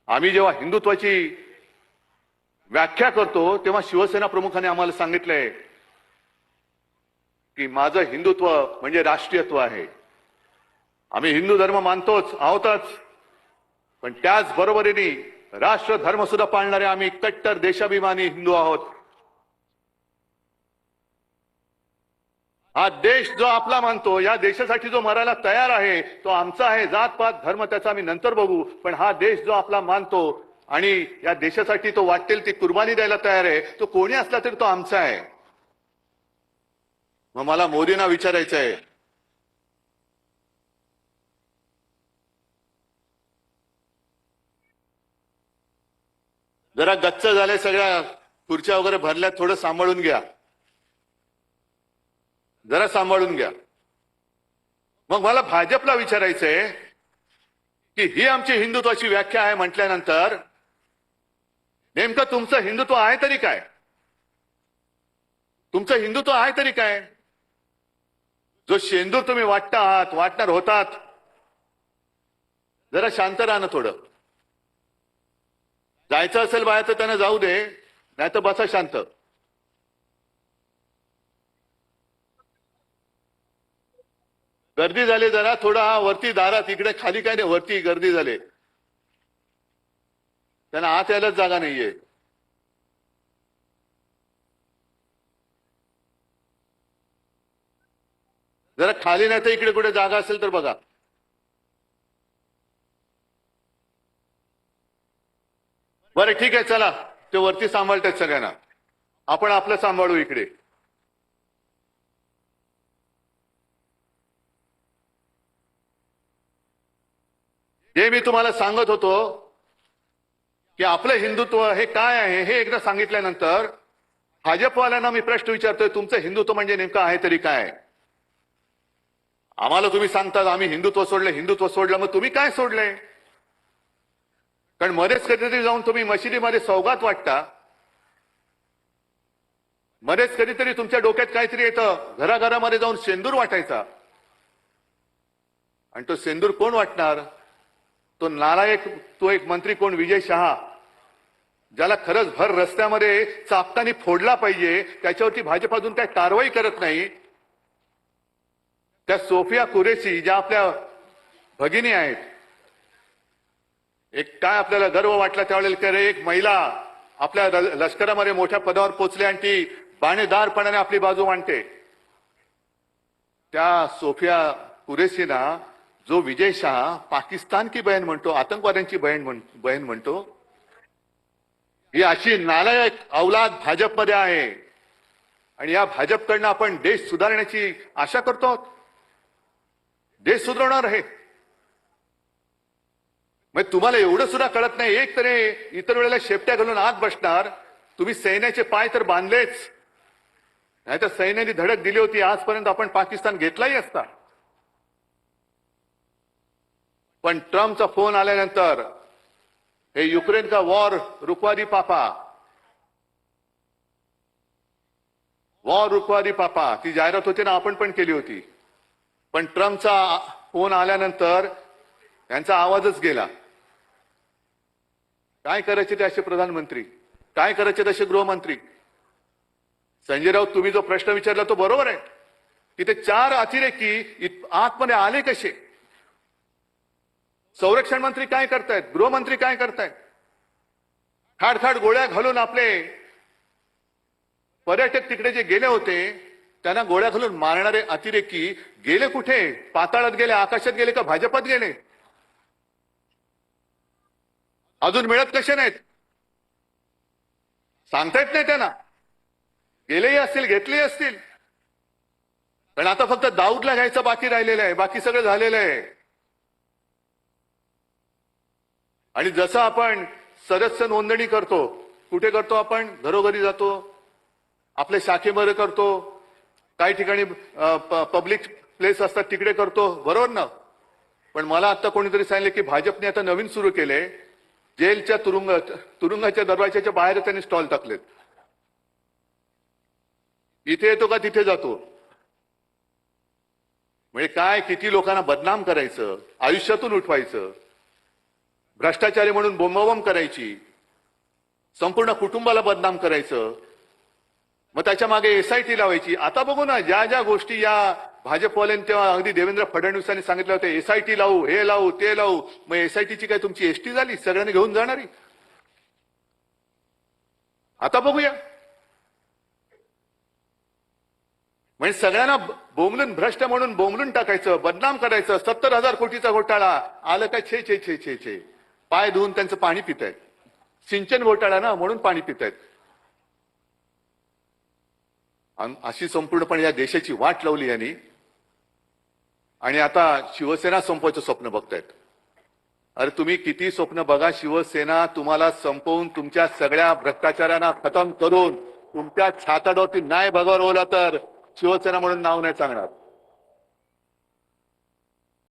आम्ही जेव्हा हिंदुत्वाची व्याख्या करतो तेव्हा शिवसेना प्रमुखांनी आम्हाला सांगितलंय की माझं हिंदुत्व म्हणजे राष्ट्रीयत्व आहे. आम्ही हिंदू धर्म मानतोच आहोतच, पण त्याच बरोबरीने राष्ट्र धर्म सुद्धा पाळणारे आम्ही कट्टर देशाभिमानी हिंदू आहोत. हा देश जो आपला मानतो, या देशासाठी जो मरायला तयार आहे तो आमचा आहे. जात पात धर्म त्याचा आम्ही नंतर बघू, पण हा देश जो आपला मानतो आणि या देशासाठी तो वाटेल ती कुर्बानी द्यायला तयार आहे, तो कोणी असला तरी तो आमचा आहे. मग मला मोदींना विचारायचं आहे, जरा गच्च झाले, सगळ्या खुर्च्या वगैरे भरल्या, थोडं सांभाळून घ्या, जरा सांभाळून घ्या. मग मला भाजपला विचारायचंय की ही आमची हिंदुत्वाची व्याख्या आहे म्हटल्यानंतर नेमकं तुमचं हिंदुत्व आहे तरी काय? तुमचं हिंदुत्व आहे तरी काय? जो शेंदूर तुम्ही वाटता आहात, वाटणार होतात, जरा शांत राहा ना थोडं. जायचं असेल बाहेर तर त्यांना जाऊ दे, नाही तर बसा शांत. गर्दी झाली जरा, थोडा वरती दारात, इकडे खाली काय नाही, वरती गर्दी झाली, त्यांना आत यायलाच जागा नाहीये. जरा खाली नाही तर इकडे कुठे जागा असेल तर बघा. बरं ठीक आहे, चला, ते वरती सांभाळतात सगळ्यांना, आपण आपलं सांभाळू इकडे. जे मी तुम्हाला सांगत होतो की आपलं हिंदुत्व हे काय आहे हे एकदा सांगितल्यानंतर भाजपवाल्यांना मी प्रश्न विचारतोय, तुमचं हिंदुत्व म्हणजे नेमकं आहे तरी काय? आम्हाला तुम्ही सांगतात आम्ही हिंदुत्व सोडलं, हिंदुत्व सोडलं, मग तुम्ही काय सोडलंय? कारण मध्येच कधीतरी जाऊन तुम्ही मशिदीमध्ये सौगात वाटता, मध्येच कधीतरी तुमच्या डोक्यात काहीतरी येतं, घराघरामध्ये जाऊन शेंदूर वाटायचा. आणि तो शेंदूर कोण वाटणार? तो नालायक, तो एक मंत्री कोण, विजय शहा, ज्याला खरंच भर रस्त्यामध्ये चापकानी फोडला पाहिजे, त्याच्यावरती भाजप अजून काही कारवाई करत नाही. त्या सोफिया कुरेशी ज्या आपल्या भगिनी आहेत, एक काय आपल्याला गर्व वाटला त्यावेळेला की रे, एक महिला आपल्या लष्करामध्ये मोठ्या पदावर पोहोचली आणि ती बाणेदारपणाने आपली बाजू मांडते. त्या सोफिया कुरेशीना जो विजय शहा पाकिस्तान की बहन म्हणतो, आतंकवाद्यांची बहन म्हणतो, ही अशी नालायक औलाद भाजपमध्ये आहे. आणि या भाजपकडनं आपण देश सुधारण्याची आशा करतो, देश सुधारणार आहे. मग तुम्हाला एवढं सुद्धा कळत नाही, एक तरी इतर वेळेला शेपट्या घालून आत बसणार. तुम्ही सैन्याचे पाय तर बांधलेच, नाही तर सैन्याने धडक दिली होती, आजपर्यंत आपण पाकिस्तान घेतलाही असता. पण ट्रम्पचा फोन आल्यानंतर हे युक्रेन का वॉर रुकवा दी पापा, वॉर रुकवा दी पापा, ती जाहिरात होती ना, आपण पण केली होती. पण ट्रम्पचा फोन आल्यानंतर त्यांचा आवाजच गेला. काय करायचे ते असे प्रधानमंत्री, काय करायचे तसे गृहमंत्री? संजय राऊत, तुम्ही जो प्रश्न विचारला तो बरोबर आहे की ते 4 अतिरेकी आतमध्ये आले कसे? संरक्षण मंत्री काय करतायत, गृहमंत्री काय करतायत? खाडखाड गोळ्या घालून आपले पर्यटक तिकडे जे गेले होते त्यांना गोळ्या घालून मारणारे अतिरेकी गेले कुठे? पाताळात गेले, आकाशात गेले का भाजपात गेले? अजून मिळत कसे नाहीत सांगता येत नाही त्यांना. गेलेही असतील, घेतलेही असतील, पण आता फक्त दाऊदला घ्यायचं बाकी राहिलेलं आहे, बाकी सगळं झालेलं आहे. आणि जसं आपण सदस्य नोंदणी करतो, कुठे करतो आपण? घरोघरी जातो, आपल्या शाखेमध्ये करतो, काही ठिकाणी पब्लिक प्लेस असतात तिकडे करतो, बरोबर ना? पण मला आता कोणीतरी सांगितलं की भाजपने आता नवीन सुरू केले, जेलच्या तुरुंगाच्या दरवाजाच्या बाहेर त्यांनी स्टॉल टाकलेत. इथे येतो का तिथे जातो. म्हणजे काय, किती लोकांना बदनाम करायचं, आयुष्यातून उठवायचं, भ्रष्टाचारी म्हणून बोंबाबोंब करायची, संपूर्ण कुटुंबाला बदनाम करायचं, मग त्याच्या मागे एसआयटी लावायची. आता बघू ना, ज्या ज्या गोष्टी या भाजपवाल्यांनी तेव्हा अगदी देवेंद्र फडणवीसांनी सांगितलं होतं, एसआयटी लावू, हे लावू, ते लावू, मग एसआयटीची काय तुमची एसटी झाली सगळ्यांनी घेऊन जाणारी? आता बघूया. म्हणजे सगळ्यांना बोंबलून भ्रष्ट म्हणून बोंबलून टाकायचं, बदनाम करायचं. 70,000 कोटीचा घोटाळा आलं काय, छे छे छे छे छे, पाय धुवून त्यांचं पाणी पितायत. सिंचन घोटाळा ना, म्हणून पाणी पितायत. अशी संपूर्णपणे या देशाची वाट लावली यांनी. आणि आता शिवसेना संपवायचं स्वप्न बघतायत. अरे तुम्ही किती स्वप्न बघा, शिवसेना तुम्हाला संपवून तुमच्या सगळ्या भ्रष्टाचारांना खतम करून तुमच्या छाताडावरती नाही भगवला तर शिवसेना म्हणून नाव नाही सांगणार.